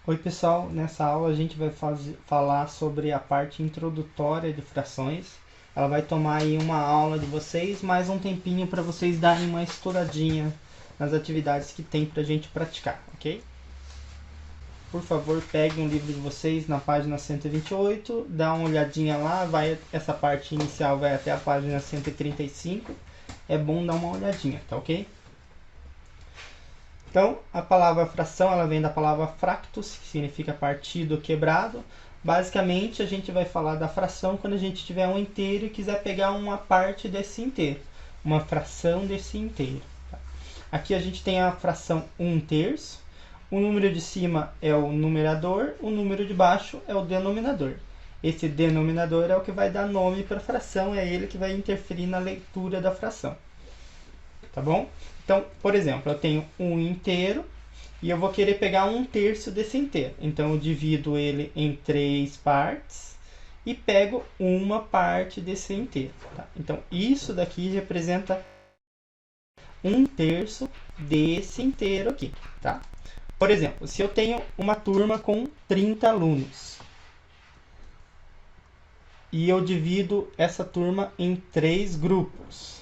Oi pessoal, nessa aula a gente vai falar sobre a parte introdutória de frações. Ela vai tomar aí uma aula de vocês, mais um tempinho para vocês darem uma estudadinha nas atividades que tem para a gente praticar, ok? Por favor, peguem o livro de vocês na página 128, dá uma olhadinha lá, essa parte inicial vai até a página 135. É bom dar uma olhadinha, tá ok? Então, a palavra fração, ela vem da palavra fractus, que significa partido, quebrado. Basicamente, a gente vai falar da fração quando a gente tiver um inteiro e quiser pegar uma parte desse inteiro, uma fração desse inteiro. Tá? Aqui a gente tem a fração 1/3. O número de cima é o numerador, o número de baixo é o denominador. Esse denominador é o que vai dar nome para a fração, é ele que vai interferir na leitura da fração. Tá bom? Então, por exemplo, eu tenho um inteiro e eu vou querer pegar 1/3 desse inteiro. Então, eu divido ele em 3 partes e pego uma parte desse inteiro. Tá? Então, isso daqui representa 1/3 desse inteiro aqui. Tá? Por exemplo, se eu tenho uma turma com 30 alunos e eu divido essa turma em 3 grupos,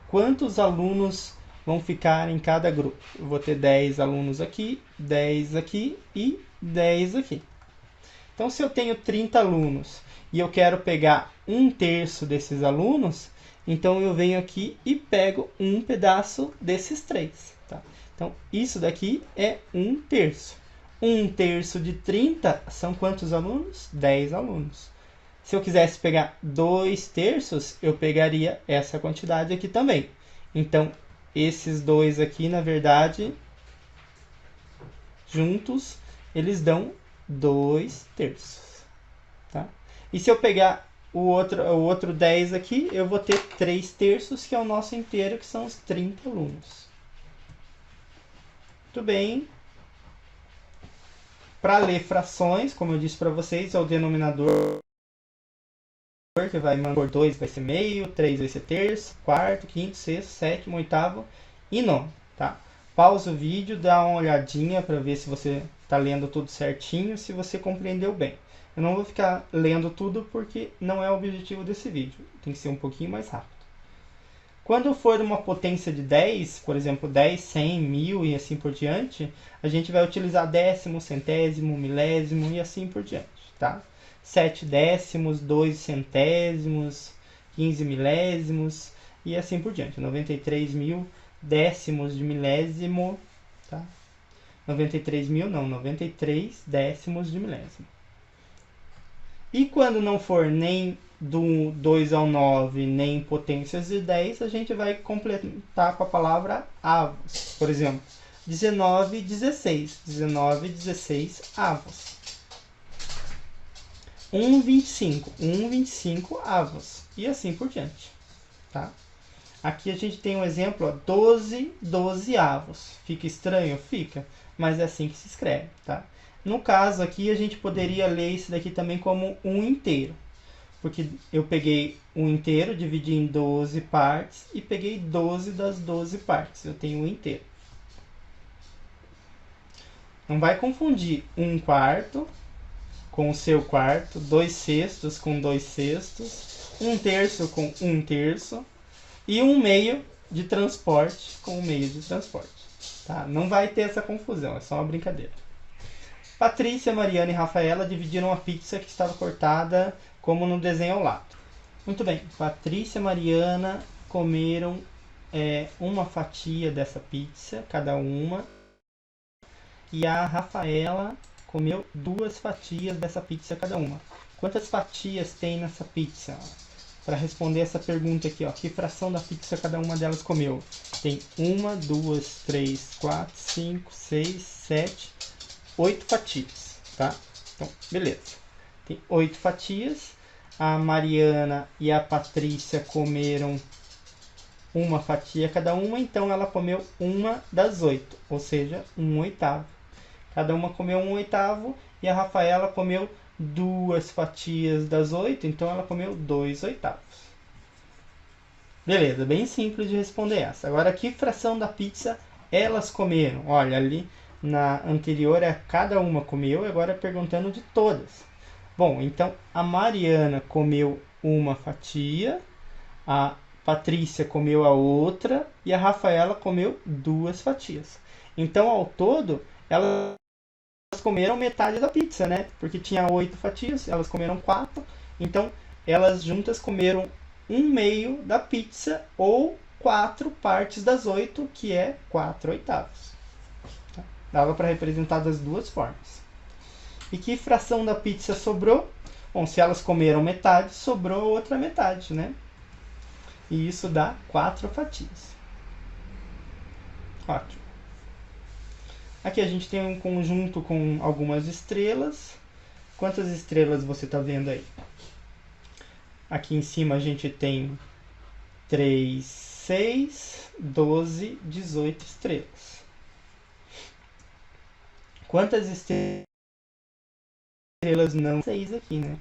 quantos alunos vão ficar em cada grupo? Eu vou ter 10 alunos aqui, 10 aqui e 10 aqui. Então, se eu tenho 30 alunos e eu quero pegar 1/3 desses alunos, então eu venho aqui e pego um pedaço desses 3. Tá? Então, isso daqui é 1/3. 1/3 de 30 são quantos alunos? 10 alunos. Se eu quisesse pegar 2/3, eu pegaria essa quantidade aqui também. Então, esses dois aqui, na verdade, juntos, eles dão 2/3. Tá? E se eu pegar o outro 10 aqui, eu vou ter 3/3, que é o nosso inteiro, que são os 30 alunos. Muito bem. Para ler frações, como eu disse para vocês, é o denominador que vai por 2 vai ser meio, 3 vai ser terço, quarto, quinto, sexto, sétimo, oitavo e nono, tá? Pausa o vídeo, dá uma olhadinha para ver se você está lendo tudo certinho, se você compreendeu bem. Eu não vou ficar lendo tudo porque não é o objetivo desse vídeo, tem que ser um pouquinho mais rápido. Quando for uma potência de 10, por exemplo, 10, 100, 1000 e assim por diante, a gente vai utilizar décimo, centésimo, milésimo e assim por diante, tá? 7 décimos, 2 centésimos, 15 milésimos e assim por diante. 93.000 décimos de milésimo, tá? 93 décimos de milésimo. E quando não for nem do 2 ao 9, nem potências de 10, a gente vai completar com a palavra avos. Por exemplo, 19, 16. 19, 16 avos. 1/25. 1/25 avos. E assim por diante. Tá? Aqui a gente tem um exemplo, ó, 12 dozeavos. Fica estranho? Fica. Mas é assim que se escreve. Tá? No caso aqui, a gente poderia ler isso daqui também como um inteiro. Porque eu peguei um inteiro, dividi em 12 partes e peguei 12 das 12 partes. Eu tenho um inteiro. Não vai confundir 1/4 com o seu quarto, 2/6 com 2/6, 1/3 com 1/3 e 1/2 de transporte com 1/2 de transporte. Tá? Não vai ter essa confusão, é só uma brincadeira. Patrícia, Mariana e Rafaela dividiram a pizza que estava cortada como no desenho ao lado. Muito bem, Patrícia e Mariana comeram uma fatia dessa pizza, cada uma, e a Rafaela comeu 2 fatias dessa pizza cada uma. Quantas fatias tem nessa pizza? Para responder essa pergunta aqui, ó, que fração da pizza cada uma delas comeu? Tem 1, 2, 3, 4, 5, 6, 7, 8 fatias, tá? Então, beleza. Tem 8 fatias. A Mariana e a Patrícia comeram uma fatia cada uma, então ela comeu uma das 8, ou seja, 1/8. Cada uma comeu 1/8 e a Rafaela comeu 2 fatias das 8, então ela comeu 2/8. Beleza, bem simples de responder essa. Agora, que fração da pizza elas comeram? Olha, ali Na anterior é cada uma comeu, e agora é perguntando de todas. Bom, então a Mariana comeu uma fatia, a Patrícia comeu a outra e a Rafaela comeu 2 fatias. Então, ao todo, elas comeram metade da pizza, né? Porque tinha 8 fatias, elas comeram 4. Então, elas juntas comeram 1/2 da pizza ou 4 partes das 8, que é 4/8. Dava para representar das duas formas. E que fração da pizza sobrou? Bom, se elas comeram metade, sobrou outra metade, né? E isso dá 4 fatias. Ótimo. Aqui a gente tem um conjunto com algumas estrelas. Quantas estrelas você está vendo aí? Aqui em cima a gente tem 3, 6, 12, 18 estrelas. Quantas estrelas não? 6 aqui, né?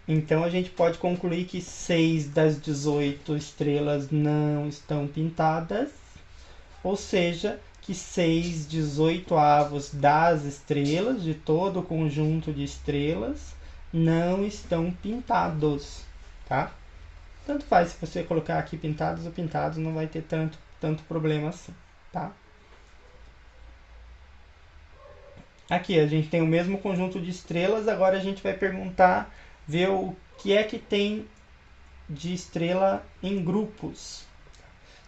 Então a gente pode concluir que 6 das 18 estrelas não estão pintadas, ou seja, que 6/18 das estrelas, de todo o conjunto de estrelas, não estão pintados, tá? Tanto faz se você colocar aqui pintados ou pintados, não vai ter tanto problema assim, tá? Aqui a gente tem o mesmo conjunto de estrelas, agora a gente vai perguntar, ver o que é que tem de estrela em grupos.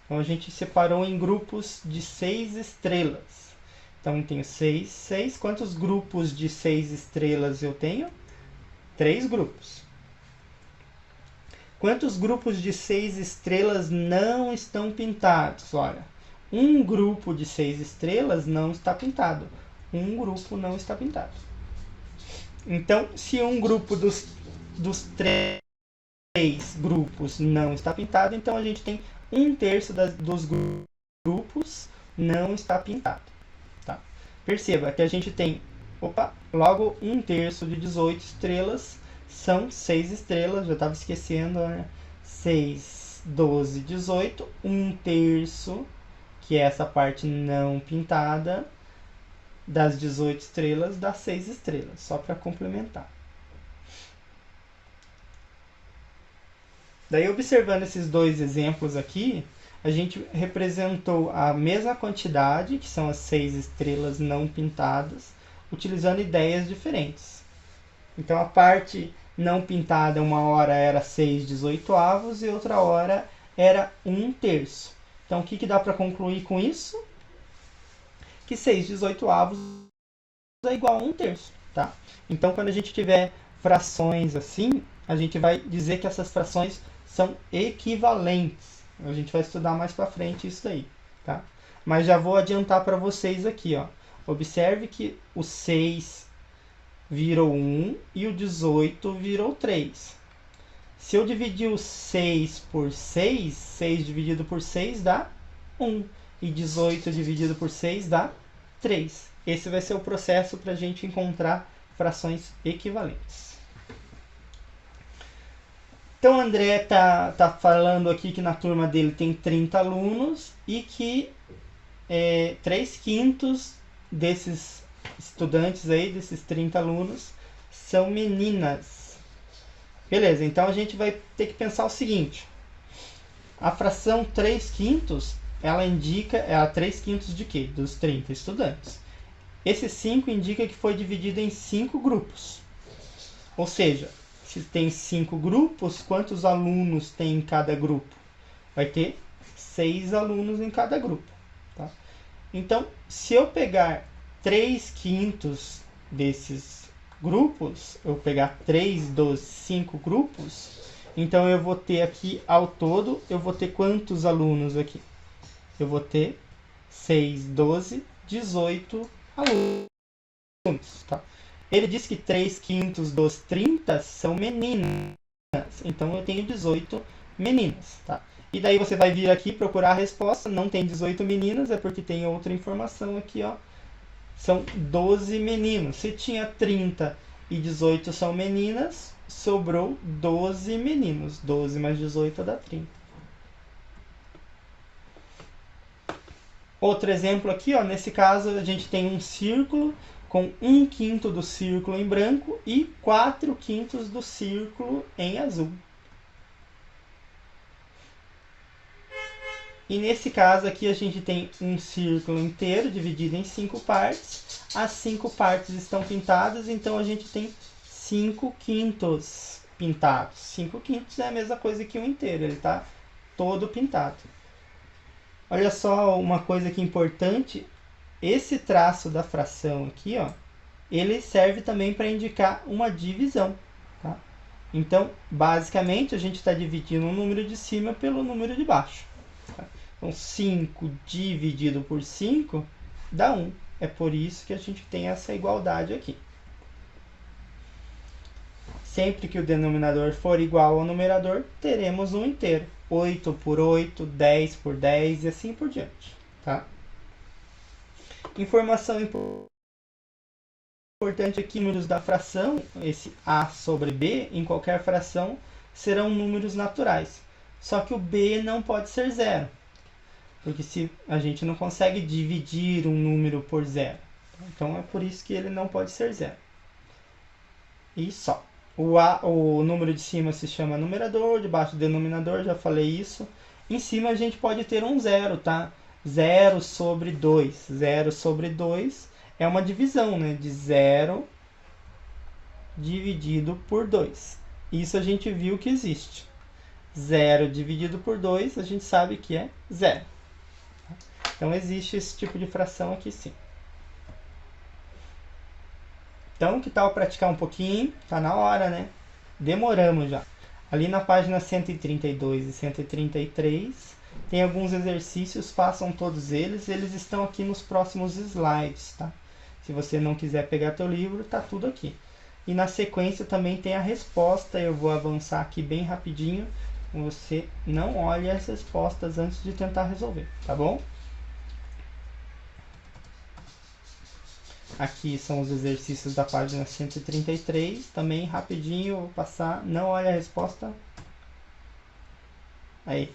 Então a gente separou em grupos de 6 estrelas. Então tenho 6, 6. Quantos grupos de 6 estrelas eu tenho? 3 grupos. Quantos grupos de 6 estrelas não estão pintados? Olha, um grupo de 6 estrelas não está pintado. Um grupo não está pintado. Então, se um grupo dos 3 grupos não está pintado, então a gente tem 1/3 dos grupos não está pintado. Tá? Perceba que a gente tem, logo 1/3 de 18 estrelas são 6 estrelas, já estava esquecendo, né? 6, 12, 18, 1/3, que é essa parte não pintada, das 18 estrelas dá 6 estrelas, só para complementar. Daí, observando esses dois exemplos aqui, a gente representou a mesma quantidade, que são as 6 estrelas não pintadas, utilizando ideias diferentes. Então, a parte não pintada, uma hora era 6/18 e outra hora era 1/3. Então, o que dá para concluir com isso? Que 6/18 é igual a 1/3, tá? Então, quando a gente tiver frações assim, a gente vai dizer que essas frações são equivalentes. A gente vai estudar mais para frente isso daí, tá? Mas já vou adiantar para vocês aqui, ó. Observe que o 6 virou 1 e o 18 virou 3. Se eu dividir o 6 por 6, 6 dividido por 6 dá 1. E 18 dividido por 6 dá 3. Esse vai ser o processo para a gente encontrar frações equivalentes. Então, o André tá falando aqui que na turma dele tem 30 alunos e que 3/5 desses estudantes aí, desses 30 alunos, são meninas. Beleza, então a gente vai ter que pensar o seguinte. A fração 3/5, ela indica, 3/5 de quê? Dos 30 estudantes. Esse 5 indica que foi dividido em 5 grupos. Ou seja, se tem 5 grupos, quantos alunos tem em cada grupo? Vai ter 6 alunos em cada grupo. Tá? Então, se eu pegar 3/5 desses grupos, eu pegar 3 dos 5 grupos, então eu vou ter aqui, ao todo, eu vou ter quantos alunos aqui? Eu vou ter 6, 12, 18 alunos. Tá? Ele diz que 3/5 dos 30 são meninas. Então eu tenho 18 meninas. Tá? E daí você vai vir aqui procurar a resposta. Não tem 18 meninas, é porque tem outra informação aqui. Ó. São 12 meninos. Se tinha 30 e 18 são meninas, sobrou 12 meninos. 12 mais 18 dá 30. Outro exemplo aqui, ó, nesse caso a gente tem um círculo com 1/5 do círculo em branco e 4/5 do círculo em azul. E nesse caso aqui a gente tem um círculo inteiro dividido em 5 partes. As 5 partes estão pintadas, então a gente tem 5/5 pintados. 5/5 é a mesma coisa que um inteiro, ele está todo pintado. Olha só uma coisa aqui importante, esse traço da fração aqui, ó, ele serve também para indicar uma divisão. Tá? Então, basicamente, a gente está dividindo o número de cima pelo número de baixo. Tá? Então, 5 dividido por 5 dá 1. É por isso que a gente tem essa igualdade aqui. Sempre que o denominador for igual ao numerador, teremos um inteiro. 8 por 8, 10 por 10 e assim por diante. Tá? Informação importante aqui, números da fração, esse A sobre B, em qualquer fração, serão números naturais. Só que o B não pode ser zero, porque se a gente não consegue dividir um número por zero. Então é por isso que ele não pode ser zero. E só. O número de cima se chama numerador, de baixo denominador, já falei isso. Em cima a gente pode ter um zero, tá? 0 sobre 2. 0 sobre 2 é uma divisão, né? De 0 dividido por 2. Isso a gente viu que existe. 0 dividido por 2, a gente sabe que é 0. Então existe esse tipo de fração aqui sim. Então, que tal praticar um pouquinho? Tá na hora, né? Demoramos já. Ali na página 132 e 133, tem alguns exercícios, façam todos eles. Eles estão aqui nos próximos slides, tá? Se você não quiser pegar teu livro, tá tudo aqui. E na sequência também tem a resposta. Eu vou avançar aqui bem rapidinho. Você não olhe as respostas antes de tentar resolver, tá bom? Aqui são os exercícios da página 133. Também rapidinho, vou passar. Não olha a resposta. Aí.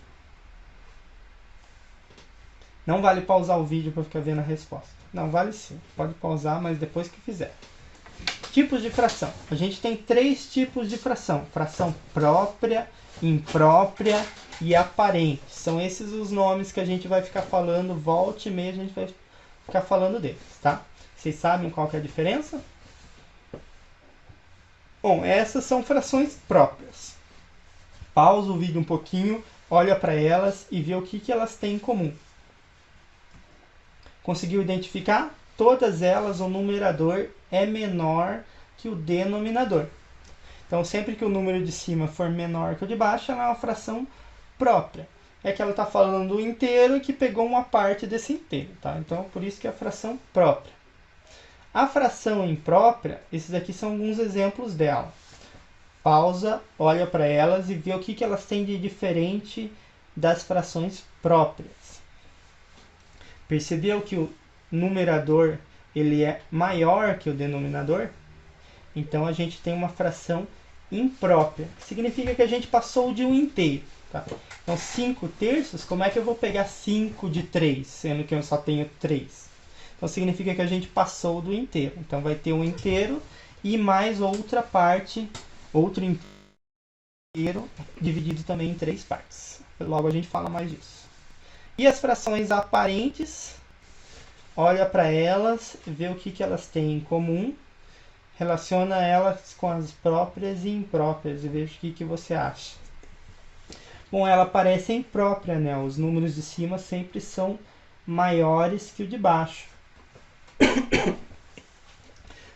Não vale pausar o vídeo para ficar vendo a resposta. Não, vale sim. Pode pausar, mas depois que fizer. Tipos de fração. A gente tem 3 tipos de fração. Fração própria, imprópria e aparente. São esses os nomes que a gente vai ficar falando. Volte e meia a gente vai ficar falando deles, tá? Vocês sabem qual que é a diferença? Bom, essas são frações próprias. Pausa o vídeo um pouquinho, olha para elas e vê o que elas têm em comum. Conseguiu identificar? Todas elas, o numerador é menor que o denominador. Então, sempre que o número de cima for menor que o de baixo, ela é uma fração própria. É que ela está falando do inteiro que pegou uma parte desse inteiro. Tá? Então, por isso que é a fração própria. A fração imprópria, esses aqui são alguns exemplos dela. Pausa, olha para elas e vê o que elas têm de diferente das frações próprias. Percebeu que o numerador ele é maior que o denominador? Então a gente tem uma fração imprópria. Significa que a gente passou de um inteiro. Tá? Então 5 terços, como é que eu vou pegar 5 de 3, sendo que eu só tenho 3? Então significa que a gente passou do inteiro. Então vai ter um inteiro e mais outra parte, outro inteiro, dividido também em 3 partes. Logo a gente fala mais disso. E as frações aparentes, olha para elas, vê o que elas têm em comum, relaciona elas com as próprias e impróprias e veja o que você acha. Bom, ela parece imprópria, né? Os números de cima sempre são maiores que o de baixo.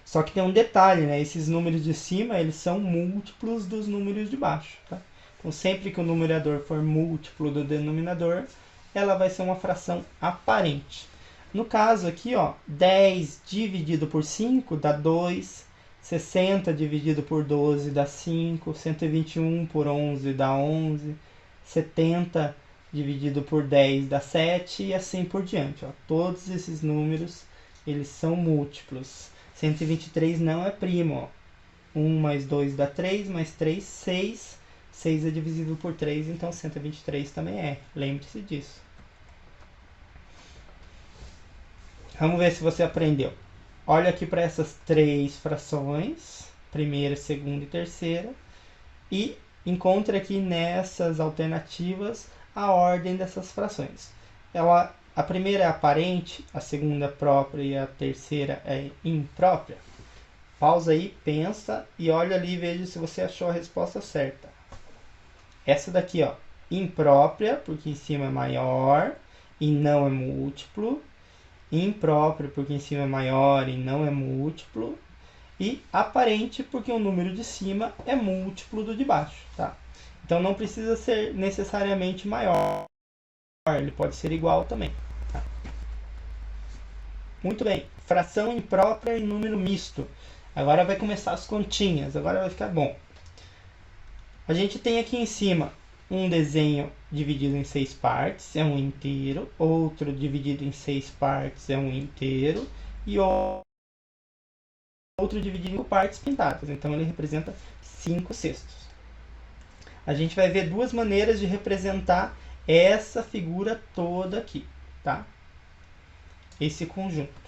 Só que tem um detalhe, né? Esses números de cima, eles são múltiplos dos números de baixo, tá? Então, sempre que o numerador for múltiplo do denominador, ela vai ser uma fração aparente. No caso aqui, ó, 10 dividido por 5 dá 2, 60 dividido por 12 dá 5, 121 por 11 dá 11, 70 dividido por 10 dá 7 e assim por diante. Ó. Todos esses números, eles são múltiplos. 123 não é primo. Ó. 1 mais 2 dá 3, mais 3, 6. 6 é divisível por 3, então 123 também é. Lembre-se disso. Vamos ver se você aprendeu. Olha aqui para essas três frações, primeira, segunda e terceira, e encontre aqui nessas alternativas a ordem dessas frações. A primeira é aparente, a segunda é própria e a terceira é imprópria. Pausa aí, pensa e olha ali e veja se você achou a resposta certa. Essa daqui, ó, imprópria, porque em cima é maior e não é múltiplo. Impróprio, porque em cima é maior e não é múltiplo. E aparente, porque o número de cima é múltiplo do de baixo, tá? Então não precisa ser necessariamente maior, ele pode ser igual também. Tá? Muito bem, fração imprópria e número misto. Agora vai começar as continhas, agora vai ficar bom. A gente tem aqui em cima um desenho dividido em 6 partes, é um inteiro. Outro dividido em 6 partes, é um inteiro. E outro dividido em 5 partes pintadas. Então ele representa 5 sextos. A gente vai ver duas maneiras de representar essa figura toda aqui, tá? Esse conjunto.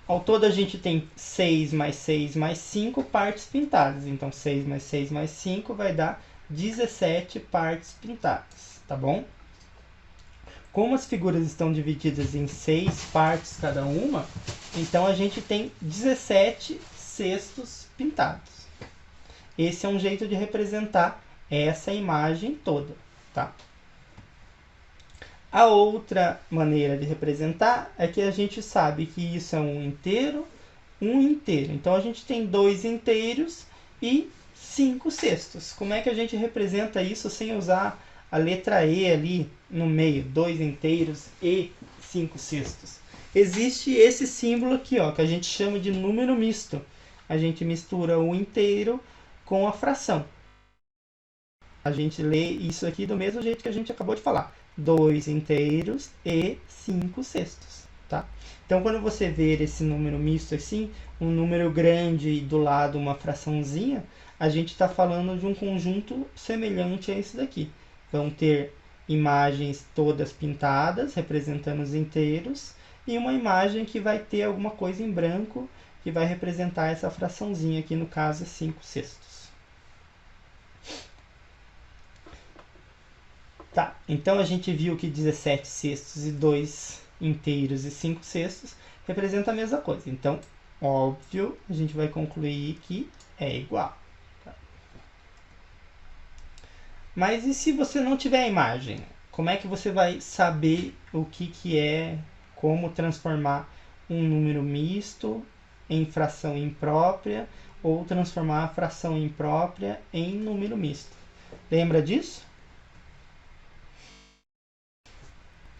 Ao todo a gente tem 6 mais 6 mais 5 partes pintadas. Então 6 mais 6 mais 5 vai dar 17 partes pintadas, tá bom? Como as figuras estão divididas em 6 partes cada uma, então a gente tem 17 cestos pintados. Esse é um jeito de representar essa imagem toda, tá? A outra maneira de representar é que a gente sabe que isso é um inteiro. Então a gente tem 2 inteiros e 5 sextos. Como é que a gente representa isso sem usar a letra E ali no meio? 2 inteiros e 5 sextos. Existe esse símbolo aqui, ó, que a gente chama de número misto. A gente mistura o inteiro com a fração. A gente lê isso aqui do mesmo jeito que a gente acabou de falar. 2 inteiros e 5 sextos, tá? Então, quando você ver esse número misto assim, um número grande e do lado uma fraçãozinha, a gente está falando de um conjunto semelhante a esse daqui. Vão ter imagens todas pintadas, representando os inteiros, e uma imagem que vai ter alguma coisa em branco, que vai representar essa fraçãozinha aqui, no caso, 5 sextos. Tá, então a gente viu que 17 sextos e 2 inteiros e 5 sextos representa a mesma coisa. Então, óbvio, a gente vai concluir que é igual. Tá? Mas e se você não tiver a imagem? Como é que você vai saber o que é, como transformar um número misto em fração imprópria ou transformar a fração imprópria em número misto? Lembra disso?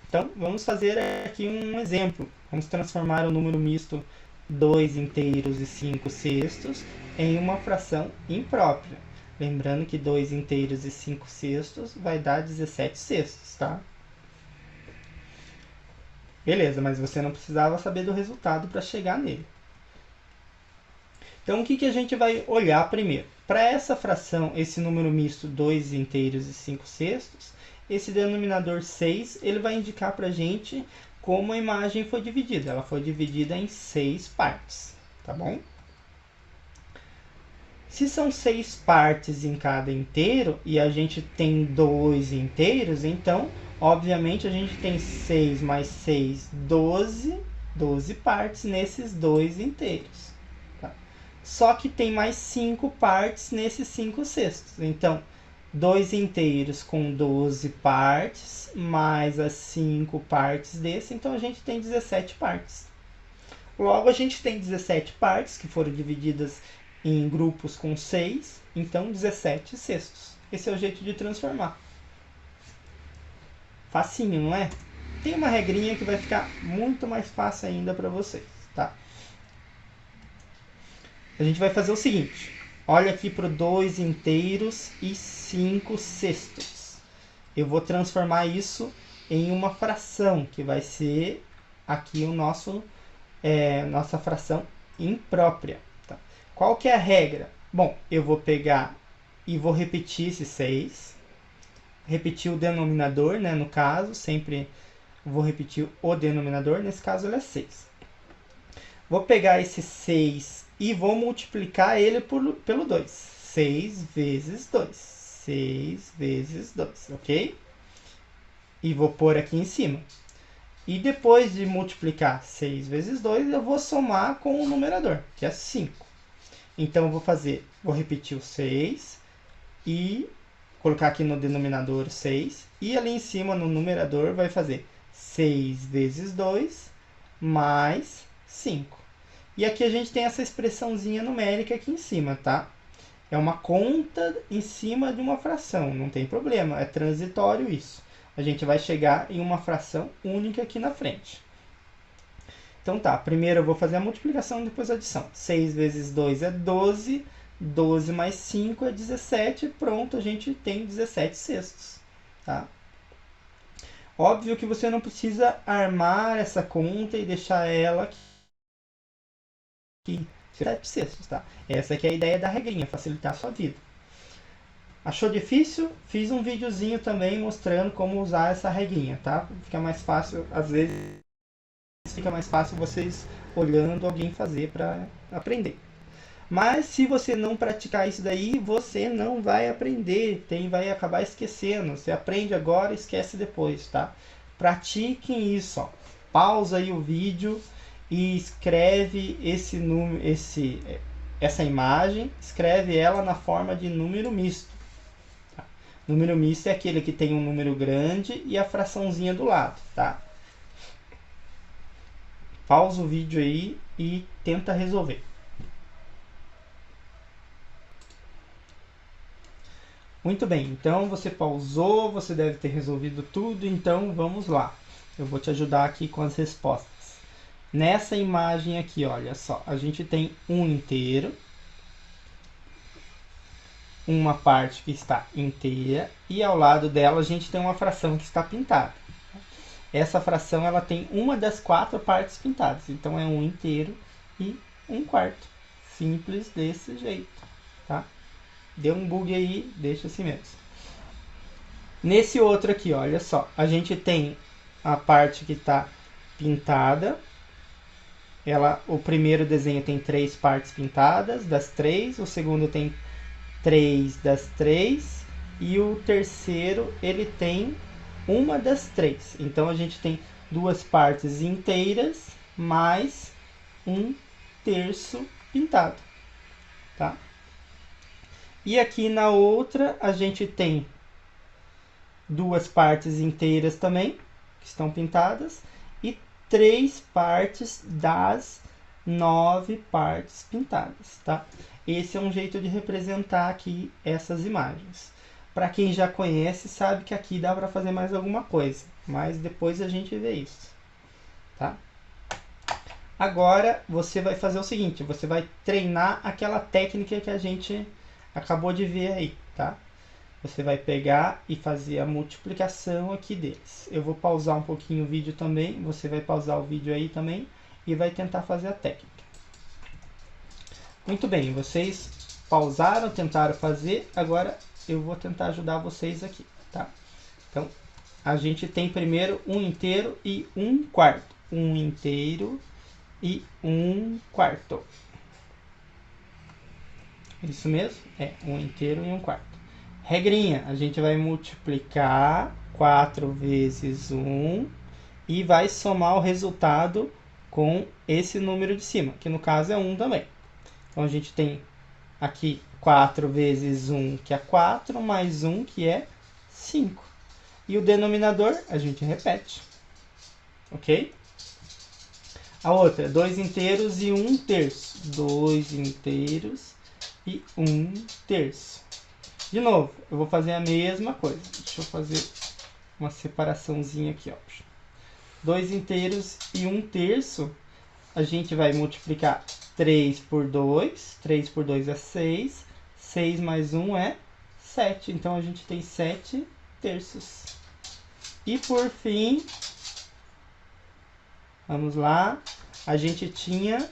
Então, vamos fazer aqui um exemplo. Vamos transformar o número misto 2 inteiros e 5 sextos em uma fração imprópria. Lembrando que 2 inteiros e 5 sextos vai dar 17 sextos, tá? Beleza, mas você não precisava saber do resultado para chegar nele. Então, o que a gente vai olhar primeiro? Para essa fração, esse número misto 2 inteiros e 5 sextos, esse denominador 6, ele vai indicar para a gente como a imagem foi dividida. Ela foi dividida em 6 partes, tá bom? Se são 6 partes em cada inteiro e a gente tem 2 inteiros, então, obviamente, a gente tem 6 mais 6, 12 partes nesses 2 inteiros. Tá? Só que tem mais 5 partes nesses 5 sextos. Então, 2 inteiros com 12 partes, mais as 5 partes desse, então a gente tem 17 partes. Logo, a gente tem 17 partes que foram divididas em grupos com 6, então 17 sextos. Esse é o jeito de transformar. Facinho, não é? Tem uma regrinha que vai ficar muito mais fácil ainda para vocês, tá? A gente vai fazer o seguinte. Olha aqui para 2 inteiros e 5 sextos. Eu vou transformar isso em uma fração, que vai ser aqui o nossa fração imprópria. Tá? Qual que é a regra? Bom, eu vou pegar e vou repetir esse 6. Repetir o denominador, né, no caso, sempre vou repetir o denominador, nesse caso ele é 6. Vou pegar esse 6 e vou multiplicar ele pelo 2. 6 vezes 2. 6 vezes 2, ok? E vou pôr aqui em cima. E depois de multiplicar 6 vezes 2, eu vou somar com o numerador, que é 5. Então, vou repetir o 6 e colocar aqui no denominador 6. E ali em cima, no numerador, vai fazer 6 vezes 2 mais 5. E aqui a gente tem essa expressãozinha numérica aqui em cima, tá? É uma conta em cima de uma fração, não tem problema, é transitório isso. A gente vai chegar em uma fração única aqui na frente. Então tá, primeiro eu vou fazer a multiplicação, depois a adição. 6 vezes 2 é 12, 12 mais 5 é 17, pronto, a gente tem 17 sextos, tá? Óbvio que você não precisa armar essa conta e deixar ela aqui, 17 sextos, tá? Essa aqui é a ideia da regrinha, facilitar a sua vida. Achou difícil? Fiz um videozinho também mostrando como usar essa regrinha, tá? Fica mais fácil, às vezes fica mais fácil vocês olhando alguém fazer para aprender. Mas se você não praticar isso daí, você não vai aprender, vai acabar esquecendo. Você aprende agora e esquece depois, tá? Pratiquem isso, ó. Pausa aí o vídeo e escreve essa imagem, escreve ela na forma de número misto. Tá? Número misto é aquele que tem um número grande e a fraçãozinha do lado, tá? Pausa o vídeo aí e tenta resolver. Muito bem, então você pausou, você deve ter resolvido tudo, então vamos lá. Eu vou te ajudar aqui com as respostas. Nessa imagem aqui, olha só, a gente tem um inteiro, uma parte que está inteira, e ao lado dela a gente tem uma fração que está pintada. Essa fração ela tem uma das 4 partes pintadas, então é um inteiro e um quarto. Simples desse jeito, tá? Deu um bug aí, deixa assim mesmo. Nesse outro aqui, olha só, a gente tem a parte que está pintada. O primeiro desenho tem 3 partes pintadas, das 3. O segundo tem 3 das 3. E o terceiro, ele tem uma das 3. Então, a gente tem 2 partes inteiras, mais um terço pintado, tá? E aqui na outra, a gente tem 2 partes inteiras também, que estão pintadas, e 3 partes das 9 partes pintadas, tá? Esse é um jeito de representar aqui essas imagens. Para quem já conhece, sabe que aqui dá para fazer mais alguma coisa, mas depois a gente vê isso, tá? Agora, você vai fazer o seguinte, você vai treinar aquela técnica que a gente acabou de ver aí, tá? Você vai pegar e fazer a multiplicação aqui deles. Eu vou pausar um pouquinho o vídeo também, você vai pausar o vídeo aí também e vai tentar fazer a técnica. Muito bem, vocês pausaram, tentaram fazer, agora eu vou tentar ajudar vocês aqui, tá? Então, a gente tem primeiro um inteiro e um quarto. Um inteiro e um quarto. Isso mesmo? É, um inteiro e um quarto. Regrinha, a gente vai multiplicar 4 vezes 1 e vai somar o resultado com esse número de cima, que no caso é 1 também. Então, a gente tem aqui 4 vezes 1, que é 4, mais 1, que é 5. E o denominador, a gente repete. Ok? A outra, 2 inteiros e 1 terço. 2 inteiros e 1 terço. De novo, eu vou fazer a mesma coisa. Deixa eu fazer uma separaçãozinha aqui, ó. 2 inteiros e 1 terço, a gente vai multiplicar 3 por 2. 3 por 2 é 6. 6 mais 1 é 7. Então, a gente tem 7 terços. E, por fim, vamos lá. A gente tinha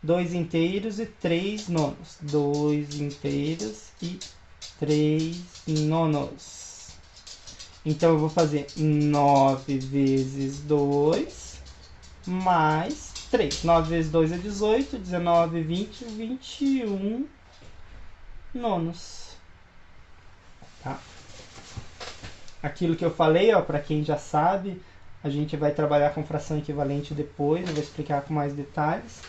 2 inteiros e 3 nonos. 2 inteiros e 3 nonos. Então, eu vou fazer 9 vezes 2 mais 3. 9 vezes 2 é 18, 19, 20, 21 nonos. Tá? Aquilo que eu falei, para quem já sabe, a gente vai trabalhar com fração equivalente depois, eu vou explicar com mais detalhes.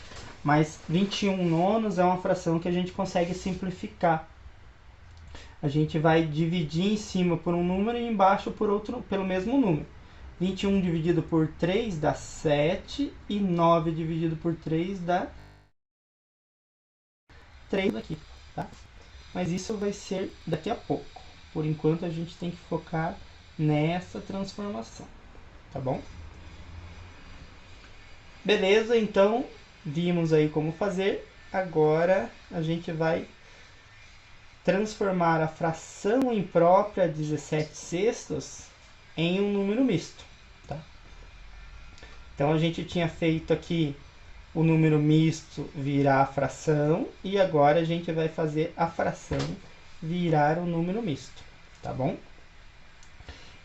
Mas 21 nonos é uma fração que a gente consegue simplificar. A gente vai dividir em cima por um número e embaixo por outro, pelo mesmo número. 21 dividido por 3 dá 7 e 9 dividido por 3 dá 3 aqui, tá? Mas isso vai ser daqui a pouco. Por enquanto a gente tem que focar nessa transformação, tá bom? Beleza, então vimos aí como fazer. Agora a gente vai transformar a fração imprópria 17 sextos em um número misto. Tá? Então a gente tinha feito aqui o número misto virar a fração e agora a gente vai fazer a fração virar um número misto, tá bom?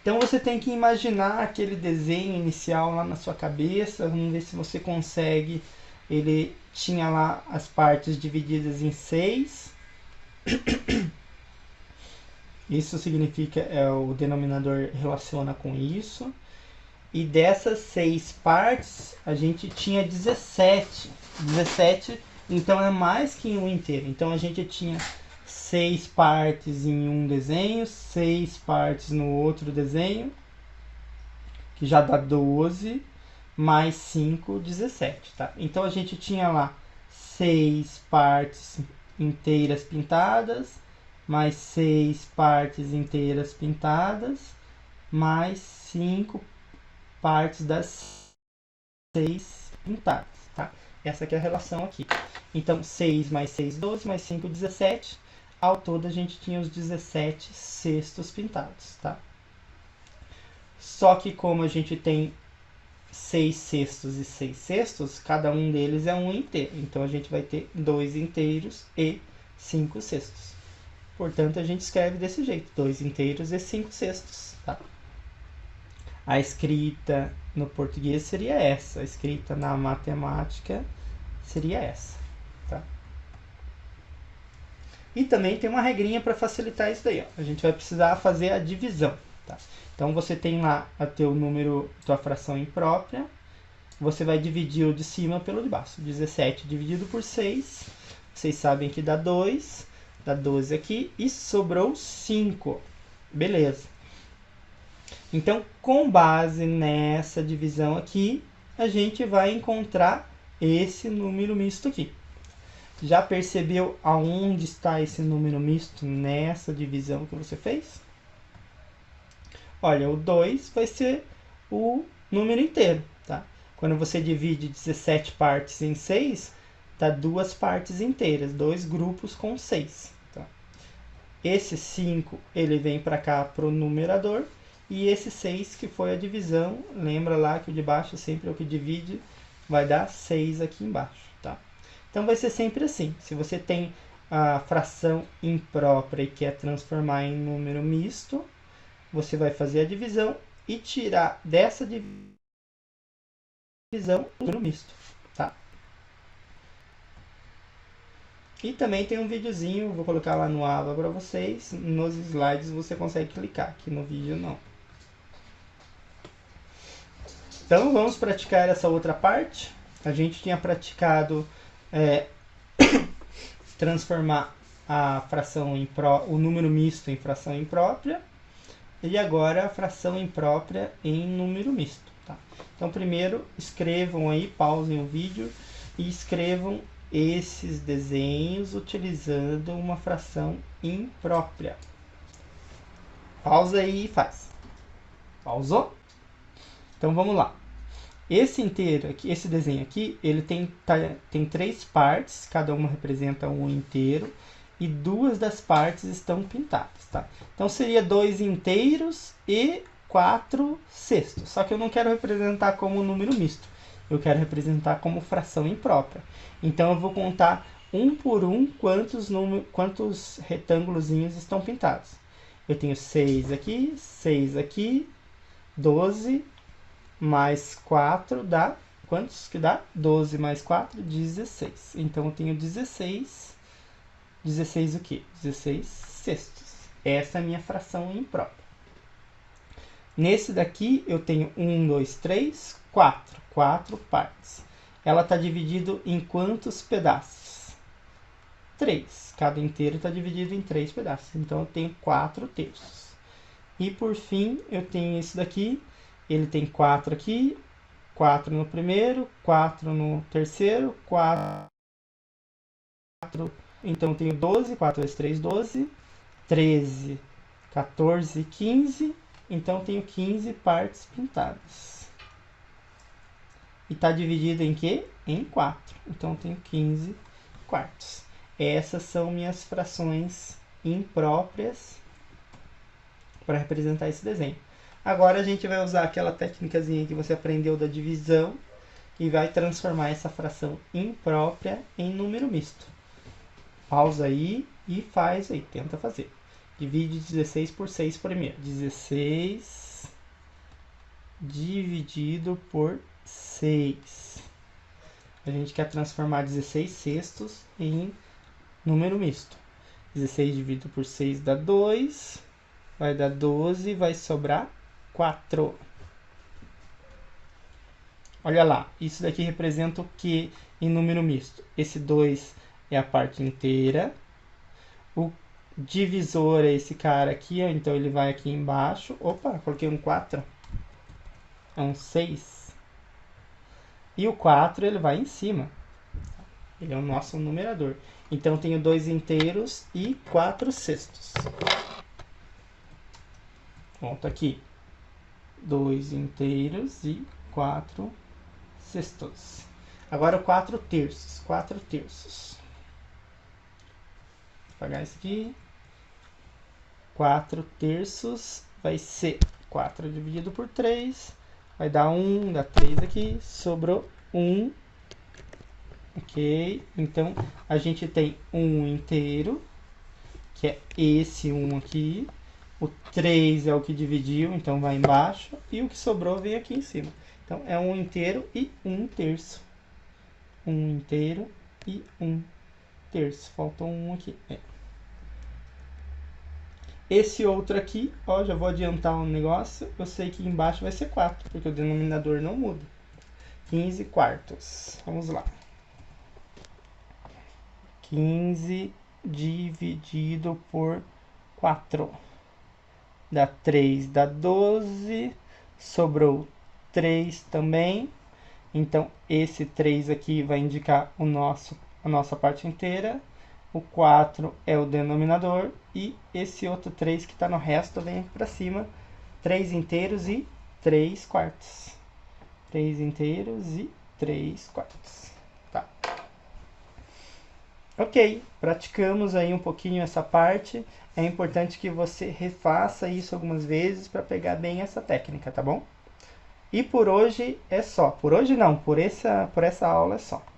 Então você tem que imaginar aquele desenho inicial lá na sua cabeça, vamos ver se você consegue. Ele tinha lá as partes divididas em 6. Isso significa, o denominador relaciona com isso. E dessas 6 partes, a gente tinha 17. 17, então é mais que um inteiro. Então a gente tinha 6 partes em um desenho, 6 partes no outro desenho, que já dá 12, mais 5, 17. Tá? Então a gente tinha lá 6 partes inteiras pintadas, mais 6 partes inteiras pintadas, mais 5 partes das 6 pintadas, tá? Essa aqui é a relação aqui. Então, 6 mais 6, 12, mais 5, 17. Ao todo, a gente tinha os 17 cestos pintados, tá? Só que como a gente tem 6 cestos e 6 cestos, cada um deles é um inteiro. Então, a gente vai ter 2 inteiros e 5 cestos. Portanto, a gente escreve desse jeito, 2 inteiros e 5 cestos, tá? A escrita no português seria essa, a escrita na matemática seria essa, tá? E também tem uma regrinha para facilitar isso daí, ó. A gente vai precisar fazer a divisão, tá? Então você tem lá o teu número, tua fração imprópria, você vai dividir o de cima pelo de baixo. 17 dividido por 6, vocês sabem que dá 2, dá 12 aqui e sobrou 5. Beleza. Então, com base nessa divisão aqui, a gente vai encontrar esse número misto aqui. Já percebeu aonde está esse número misto nessa divisão que você fez? Olha, o 2 vai ser o número inteiro, tá? Quando você divide 17 partes em 6, dá 2 partes inteiras, 2 grupos com 6. Tá? Esse 5, ele vem para cá para o numerador. E esse 6 que foi a divisão, lembra lá que o de baixo sempre é o que divide, vai dar 6 aqui embaixo, tá? Então vai ser sempre assim. Se você tem a fração imprópria e quer transformar em número misto, você vai fazer a divisão e tirar dessa divisão o número misto, tá? E também tem um videozinho, vou colocar lá no aba para vocês. Nos slides você consegue clicar, aqui no vídeo não. Então, vamos praticar essa outra parte. A gente tinha praticado transformar a fração o número misto em fração imprópria. E agora a fração imprópria em número misto. Tá? Então, primeiro, escrevam aí, pausem o vídeo e escrevam esses desenhos utilizando uma fração imprópria. Pausa aí e faz. Pausou? Então, vamos lá. Esse inteiro aqui, esse desenho aqui, ele tem 3 partes, cada uma representa um inteiro, e 2 das partes estão pintadas, tá? Então seria 2 inteiros e 4 sextos. Só que eu não quero representar como número misto, eu quero representar como fração imprópria. Então eu vou contar um por um quantos retângulozinhos estão pintados. eu tenho 6 aqui, 12 mais 4 dá... Quantos que dá? 12 mais 4, 16. Então, eu tenho 16 o quê? 16 sextos. Essa é a minha fração imprópria. Nesse daqui, eu tenho 1, 2, 3, 4. 4 partes. Ela está dividida em quantos pedaços? 3. Cada inteiro está dividido em 3 pedaços. Então, eu tenho 4 terços. E, por fim, eu tenho esse daqui. Ele tem 4 aqui. 4 no primeiro, 4 no terceiro, 4. Então, eu tenho 12. 4 vezes 3, 12. 13, 14, 15. Então, tenho 15 partes pintadas. E está dividido em quê? Em 4. Então, tenho 15 quartos. Essas são minhas frações impróprias para representar esse desenho. Agora, a gente vai usar aquela técnicazinha que você aprendeu da divisão e vai transformar essa fração imprópria em número misto. Pausa aí e faz aí, tenta fazer. Divide 16 por 6 primeiro. 16 dividido por 6. A gente quer transformar 16 sextos em número misto. 16 dividido por 6 dá 2. Vai dar 12, vai sobrar 4. Olha lá, isso daqui representa o que em número misto? Esse 2 é a parte inteira. O divisor é esse cara aqui, ó, então ele vai aqui embaixo. Opa, coloquei um 4. É um 6. E o 4 ele vai em cima. Ele é o nosso numerador. Então, eu tenho 2 inteiros e 4 sextos. Volto aqui. 2 inteiros e 4 sextos. Agora, 4 terços. 4 terços. Vou apagar isso aqui. 4 terços vai ser 4 dividido por 3. Vai dar 1, dá 3 aqui. Sobrou 1. Ok? Então, a gente tem 1 inteiro, que é esse 1 aqui. O 3 é o que dividiu, então vai embaixo. E o que sobrou vem aqui em cima. Então, é 1 inteiro e 1 terço. 1 inteiro e 1 terço. Faltou 1 aqui. Esse outro aqui, ó, já vou adiantar um negócio. Eu sei que embaixo vai ser 4, porque o denominador não muda. 15 quartos. Vamos lá. 15 dividido por 4. Dá 3, dá 12. Sobrou 3 também. Então, esse 3 aqui vai indicar a nossa parte inteira. O 4 é o denominador. E esse outro 3 que está no resto vem para cima. 3 inteiros e 3 quartos. 3 inteiros e 3 quartos. Tá. Ok, praticamos aí um pouquinho essa parte. É importante que você refaça isso algumas vezes para pegar bem essa técnica, tá bom? E por hoje é só. Por hoje não, por essa aula é só.